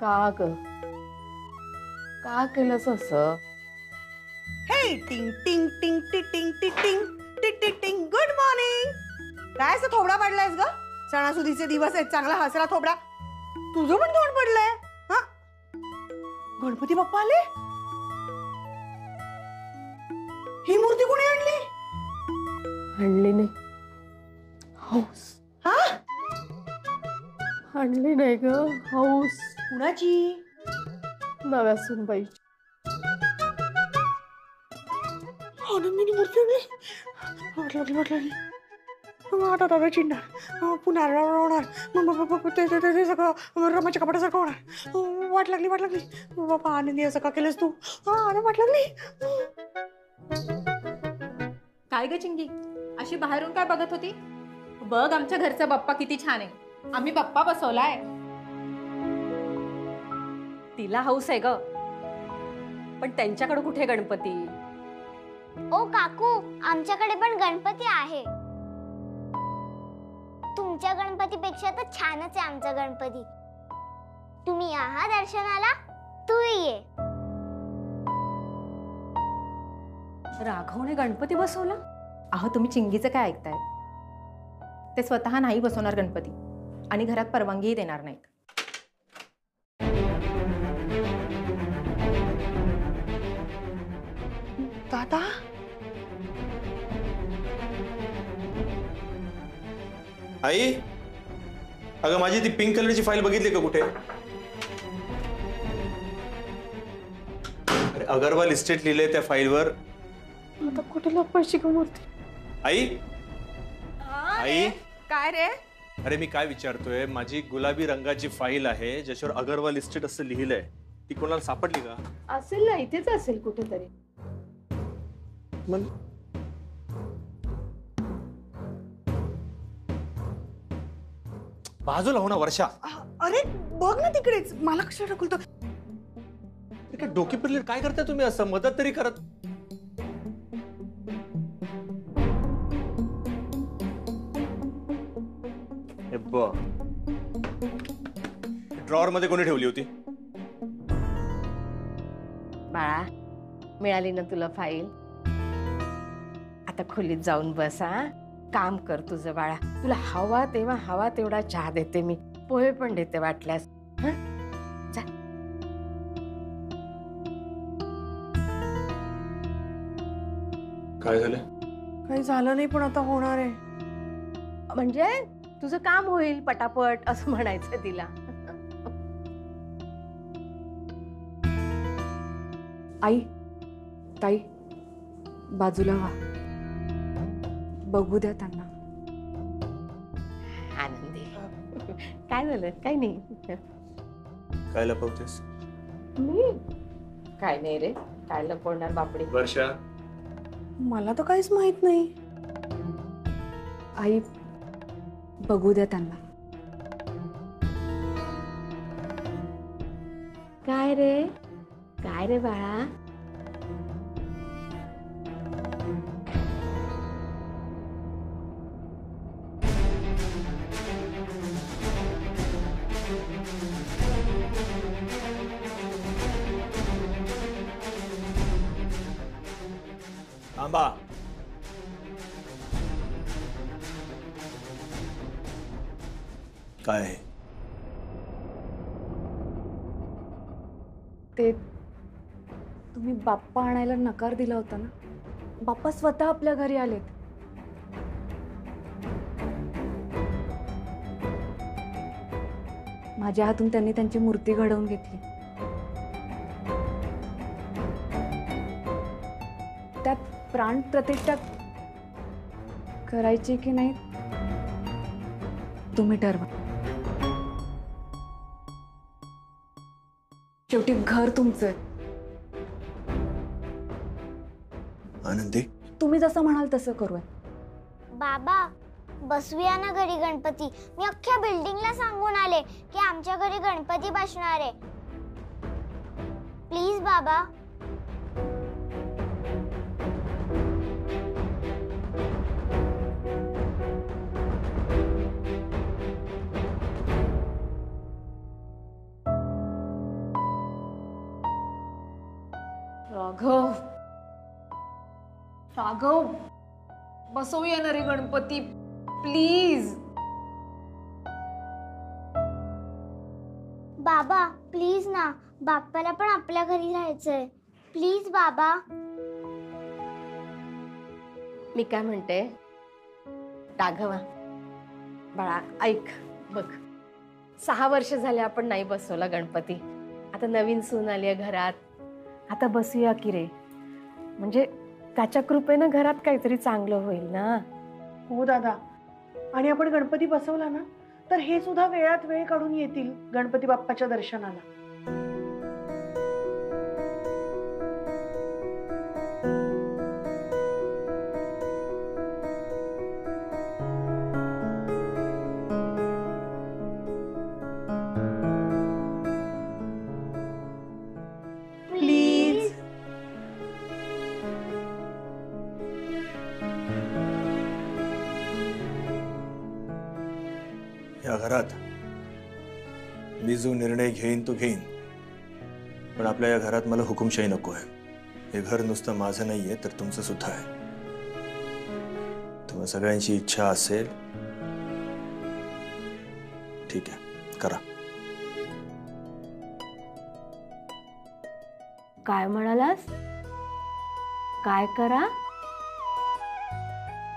का ग? का केलंस असं? हे टिंग टिंग टिंग टिंग टिंग टिंग टिंग टिंग गुड मॉर्निंग. काय असं थोबडा पडलायस ग? सणासुदीचे दिवस आहेत, चांगला हसरा थोबडा. तुझं पण तोंड पडलंय. हा, गणपती बाप्पा आले. ही मूर्ती कोणी आणली? आणली नाही. हौस. हा, आणली नाही ग. हौस. कुणाची? नव्या सुनबाईची. आनंदीनी मूर्ती आणली. वाटलं आता दादा चिडणार, पुन्हा रडणार, ते सगळं रमाच्या कपड्यासारखं होणार. वाट लागली बाबा. आनंदी असं का केलंस तू? वाट लागली. काय ग चिंगी, अशी बाहेरून काय बघत होती? बघ आमच्या घरचा बाप्पा किती छान आहे. आम्ही बाप्पा बसवलाय. तिला हौस आहे ग, पण त्यांच्याकडे कुठे गणपती? ओ काकू, आमच्याकडे पण गणपती आहे. तुमच्या गणपतीपेक्षा तर छानच आहे आमचा गणपती. तुम्ही या दर्शनाला, तूही ये. राघवने गणपती बसवला? अहो तुम्ही चिंगीचं काय ऐकताय? ते स्वतः नाही बसवणार गणपती आणि घरात परवानगीही देणार नाहीत. दादा, आई, अगं माझी ती पिंक कलरची फाईल बघितली का कुठे? अरे अगरवाल इस्टेट लिहिलंय त्या फाईलवर. आता कुठे लपवायची ग मूर्ती? आई, आई, काय रे? अरे मी काय विचारतोय, माझी गुलाबी रंगाची फाईल आहे ज्याच्यावर अगरवाल इस्टेट असं लिहिलंय, ती कोणाला सापडली का? असेल ना, इथेच असेल कुठेतरी. बाजूला हो ना वर्षा. अरे बघ ना तिकडेच. मला कशाला ढकलतो? काय डोकी फिरली? काय करताय तुम्ही असं? मदत तरी करत. ड्रॉवर मध्ये कोणी ठेवली होती? बाळा, मिळाली ना तुला फाईल? आता खोलीत जाऊन बसा, काम कर तुझं बाळा. तुला हवा तेव्हा हवा तेवढा चहा देते मी, पोहे पण देते वाटल्यास. काय झालं? काही झालं नाही, पण आता होणार आहे. म्हणजे तुझं काम होईल पटापट असं म्हणायचं तिला. आई, ताई, बाजूला व्हा, बघू द्या त्यांना. आनंदी, काय झालं? काय नाही. काय लपवतेस? मी काय नाही रे, काय लपवणार बापडी. वर्षा, मला तर काहीच माहित नाही. आई, बघू द्या त्यांना. काय रे? काय रे बाळा? थांबा. काय आहे? ते तुम्ही बाप्पा आणायला नकार दिला होता ना, बाप्पा स्वतः आपल्या घरी आलेत. माझ्या हातून त्यांनी त्यांची मूर्ती घडवून घेतली. त्यात प्राण प्रतिष्ठा करायची की नाही तुम्ही ठरवा. शेवटी घर तुमचं. आनंदी, तुम्ही जसं म्हणाल तसं करूया. बाबा, बसूया ना घरी गणपती. मी अख्ख्या बिल्डिंगला सांगून आले की आमच्या घरी गणपती बसणार आहे. प्लीज बाबा. राघव राघव बसवूया ना रे गणपती प्लीज. बाबा प्लीज ना, बाप्पाला पण आपल्या घरी राहायचंय. प्लीज बाबा. मी काय म्हणते राघवा बाळा, ऐक बघ, 6 वर्ष झाले आपण नाही बसवला गणपती. आता नवीन सून आली आहे घरात, आता बसूया की रे. म्हणजे त्याच्या कृपेनं घरात काहीतरी चांगलं होईल ना. हो दादा, आणि आपण गणपती बसवला ना तर हे सुद्धा वेळात वेळ काढून येतील गणपती बाप्पाच्या दर्शनाला. प्लीज. या घरात मी जो निर्णय घेईन तो घेईन, पण आपल्या या घरात मला हुकुमशाही नको आहे. हे घर नुसतं माझं नाहीये तर तुमचं सुद्धा आहे. तुम्हा सगळ्यांची इच्छा असेल ठीक आहे, करा. काय म्हणालास? काय करा?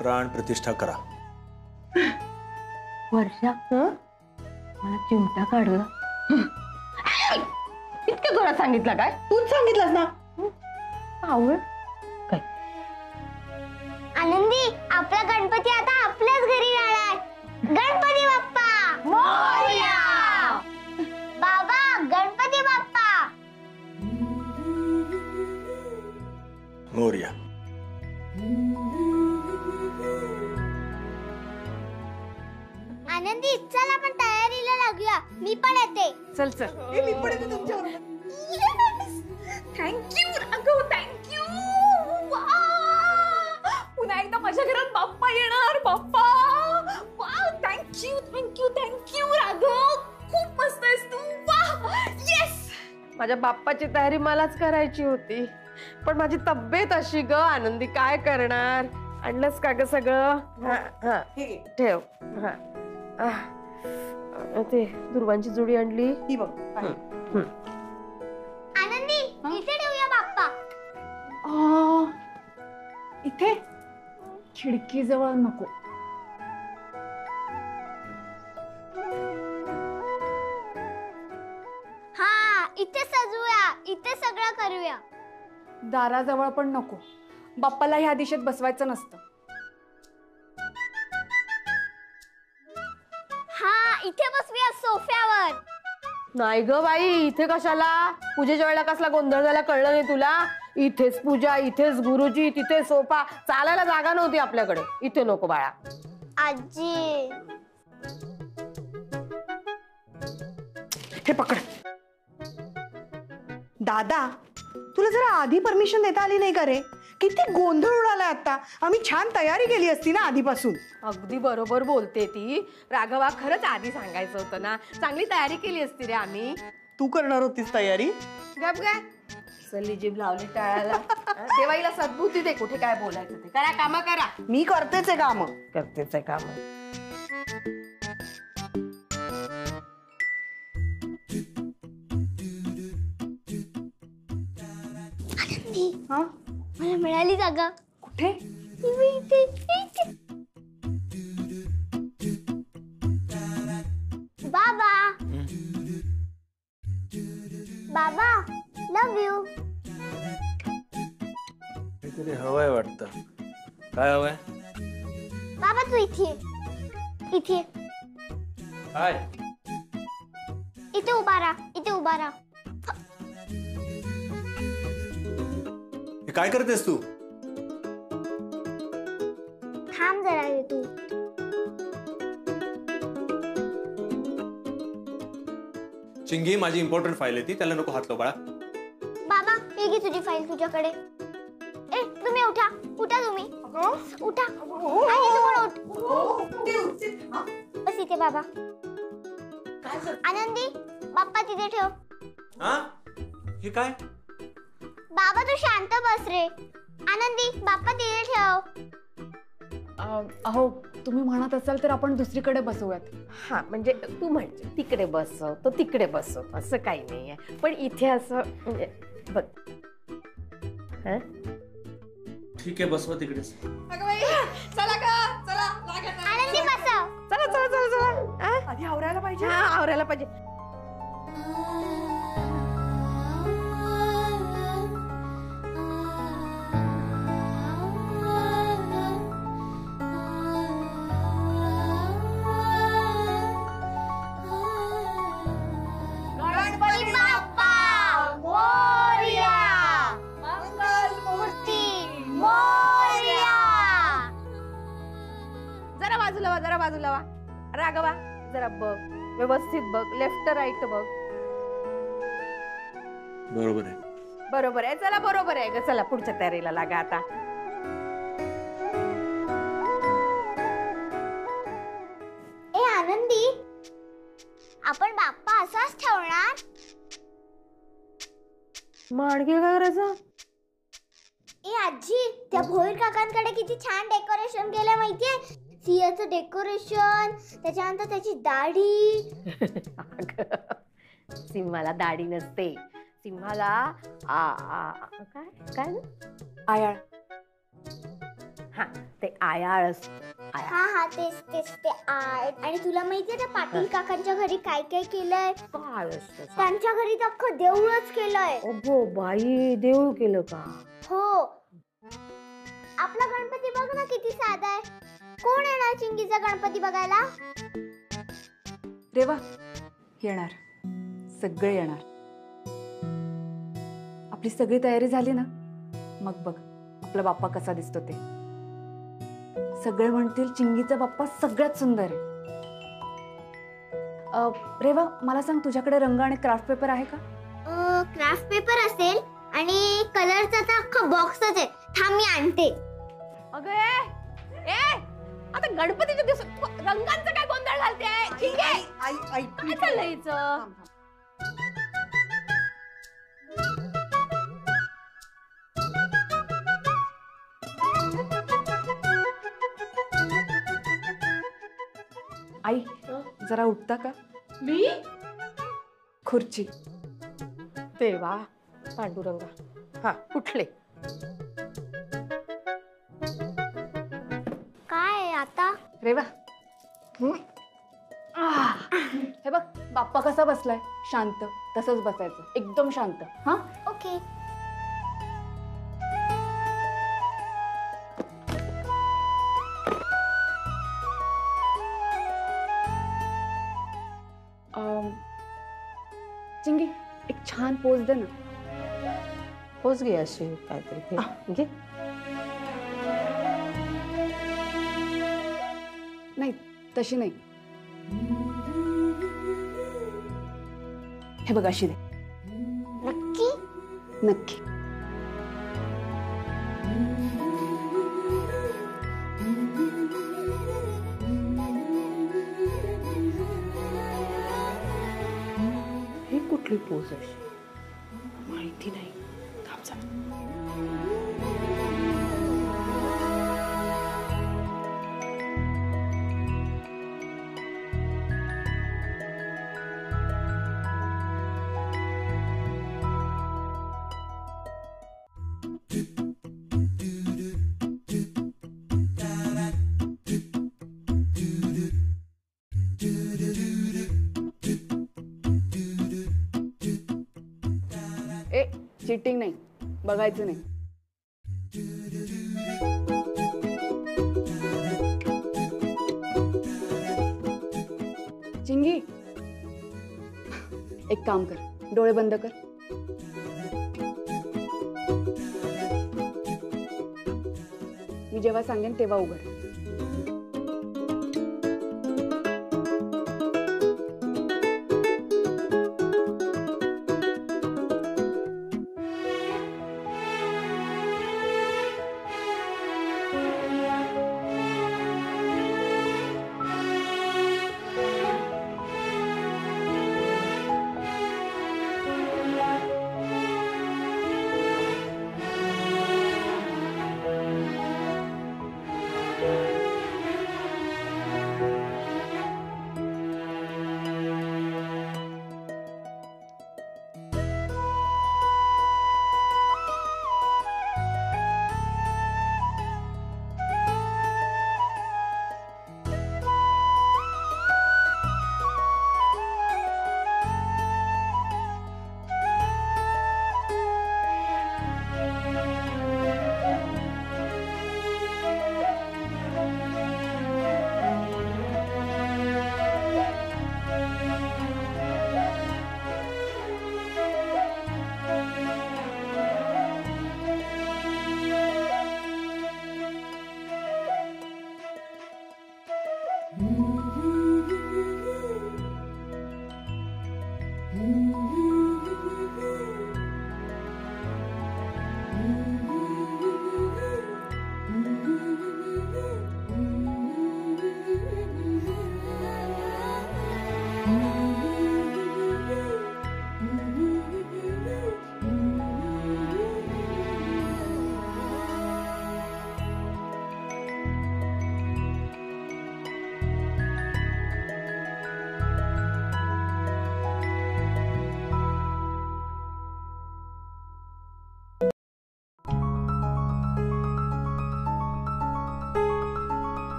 प्राण प्रतिष्ठा करा. वर्षा मला चिमटा काढला. इतक्या जोरात सांगितलं काय? तूच सांगितलंस ना. आवड काय? आनंदी, आपला गणपती आता आपल्याच घरी राहणार. गणपती बाप्पा मोरया. बाबा गणपती बाप्पा मोरया. आनंदी, चल आपण तयारीला लागूया. मी पण येते. चल चल. मी पण येते तुमच्याबरोबर. Thank you Raghav, thank you. पुन्हा एकदा माझ्या घरात बाप्पा येणार. Bappa wow, thank you thank you thank you Raghav, खूप मस्त आहेस तू. Wow, yes. माझ्या बाप्पाची तयारी मलाच करायची होती, पण माझी तब्येत अशी ग आनंदी, काय करणार. आणलंस का ग सगळं? हा हे घे. ठेव. हा ते दुर्वांची जोडी आणली. ही बघ. आनंदी, इथे ठेवूया बाप्पा. इथे खिडकीजवळ नको. हा, इथे सजवूया, इथे सगळं करूया. दाराजवळ पण नको. बाप्पाला ह्या दिशेत बसवायचं नसतं. हा, इथे बसूया सोफ्यावर. नाही ग बाई, इथे कशाला? पूजेच्या वेळेला कसला गोंधळ झाला कळलं नाही तुला? इथेच पूजा, इथेच गुरुजी, तिथे सोफा. चालायला जागा नव्हती आपल्याकडे. इथे नको बाळा. आजी हे पकड. दादा, तुला जरा आधी परमिशन देता आली नाही का रे? किती गोंधळ उडालाय आता. आम्ही छान तयारी केली असती ना आधीपासून. अगदी बरोबर बोलते ती. राघवा, खरंच आधी सांगायचं होतं ना. चांगली तयारी केली असती रे आम्ही. तू करणार होतीस तयारी. गप काय सल्ली जीभ लावली टाळायला. देवाईला सद्बुद्धी दे, कुठे काय बोलायचं ते करा. काम करा. मी करतेच आहे काम. करतेच आहे काम. आनंदी, हा, मला मिळाली जागा. कुठे? इथे, इथे. बाबा बाबा लव यू. काहीतरी हवंय वाटतं. काय हवंय? बाबा तू इथे इथे काय? इथे उभा राहा, इथे उभा राहा. हे काय करतेस तू? थांब जरा रे तू. चिंगी, माझी इम्पॉर्टंट फाईल आहे ती, त्याला नको हात लाव बाळा. बाबा हे घे तुझी फाईल तुझ्याकडे. ए तुम्ही उठा, उठा तुम्ही. उठा. आणि तू पण उठ. बस इथे बाबा. आनंदी, बाप्पा तिथे ठेव. हा? हे काय? बाबा तू शांत बस रे. आनंदी बाप्पा तिथे ठेव. अहो तुम्ही म्हणत असाल तर आपण दुसरीकडे बसवूयात. हा म्हणजे तू म्हणजे तिकडे बसव तो तिकडे बसव असं काही नाहीये, पण इथे असं म्हणजे बघ. हं? ठीक आहे, बसवा तिकडेच. चला का चला आनंदी बसव. चला चला चला चला. आ? आधी आवरायला पाहिजे. हा आवरायला पाहिजे. गणपती बाप्पा मोरया. मंगल मूर्ती मोरया. जरा बाजूला वा, जरा बाजूला वा. राघवा जरा बघ, व्यवस्थित बघ, लेफ्ट राईट बघ. बरोबर आहे. बरोबर आहे, चला बरोबर आहे ग. चला पुढच्या तयारीला लागा आता. ए आनंदी, आपण बाप्पा असाच ठेवणार? मग आणखी काय करायचं? ए आजी, त्या भोईर काकांकडे किती छान डेकोरेशन केलंय माहितीये? सिंहाचं डेकोरेशन, त्याच्यानंतर त्याची दाढी. सिंहाला दाढी नसते, सिंहाला काय काय ना? आयाळ. हा ते आयाळ असते. आयाळ. हा हा तेच तेच ते आय. आणि तुला माहितीये त्या पाटील काकांच्या घरी काय काय केलंय? काय असतं? त्यांच्या घरी तर अख्खं देऊळच केलंय. अगो बाई, देऊळ केलं का? हो. आपला गणपती बघ ना किती साधा आहे. कोण येणार चिंगीचा गणपती बघायला? रेवा येणार, सगळे येणार. आपली सगळी तयारी झाली ना, मग बघ आपला बाप्पा कसा दिसतो ते. सगळे म्हणतील चिंगीचा बाप्पा सगळ्यात सुंदर आहे. रेवा मला सांग, तुझ्याकडे रंग आणि क्राफ्ट पेपर आहे का? क्राफ्ट पेपर असेल आणि कलरचा तर अख्खा बॉक्सच आहे. थांब मी आणते. अगं ए आता गणपतीच्या दिवसात रंगांचा काय गोंधळ घालते? ठीक आहे, काय चाललंय हिचं? आई जरा उठता का? मी खुर्ची. देवा पांडुरंगा. हा कुठले? काय आता? रेवा हे बघ बाप्पा कसा बसलाय, शांत. तसंच बसायचं, एकदम शांत. हा ओके. चिंगी एक छान पोज दे ना. पोच घे अशी काहीतरी घे. नाही तशी नाही, हे बघ अशी दे. नक्की? नक्की. ही कुठली पोच अशी? माहिती नाही. थांब जरा. चिटिंग नाही, बघायचं नाही. चिंगी एक काम कर, डोळे बंद कर. मी जेव्हा सांगेन तेव्हा उघड.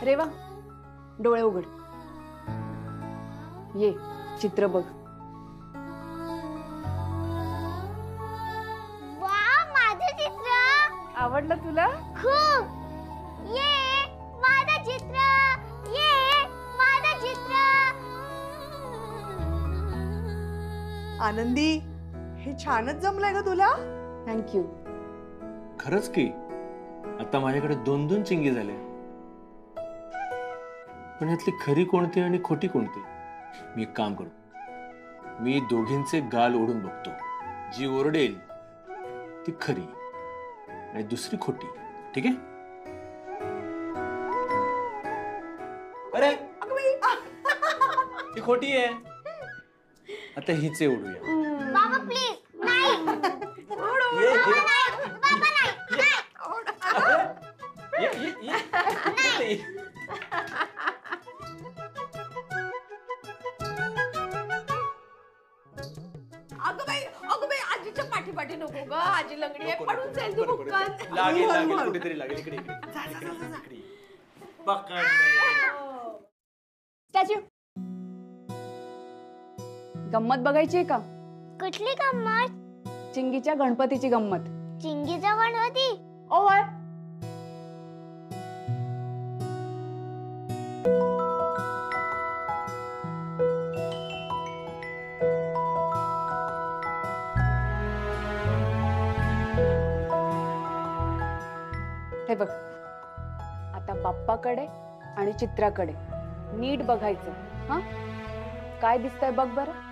रेवा डोळे उघड. ये चित्र बघ. वा माझं चित्र आवडलं तुला? खूप. ये माझं चित्र, ये माझं चित्र. आनंदी, हे छानच जमलंय ग तुला. थँक्यू. खरंच की आता माझ्याकडे 2-2 चिंगी झाल्या. पण यातली खरी कोणती आणि खोटी कोणती? मी एक काम करतो, मी दोघींचे गाल ओढून बघतो. जी ओरडेल ती खरी आणि दुसरी खोटी. ठीक आहे? अरे ती खोटी आहे. आता हिचे ओढूया. बाबा प्लीज नाही. ये, बाबा ये. नाही, बाबा नाही. ये. अगं बाई आजीच्या पाठी नको ग. आजी लंगडी आहे, पडून जाईल तू भुक्कन. लागेल कुठेतरी लागेल. इकडे स्टॅच्यू गंमत बघायची आहे का? कुठली गंमत? चिंगीच्या गणपतीची गंमत. चिंगीचा गणपती? ओय हे बघ, आता बाप्पाकडे आणि चित्राकडे नीट बघायचं. हा काय दिसतंय बघ बरं.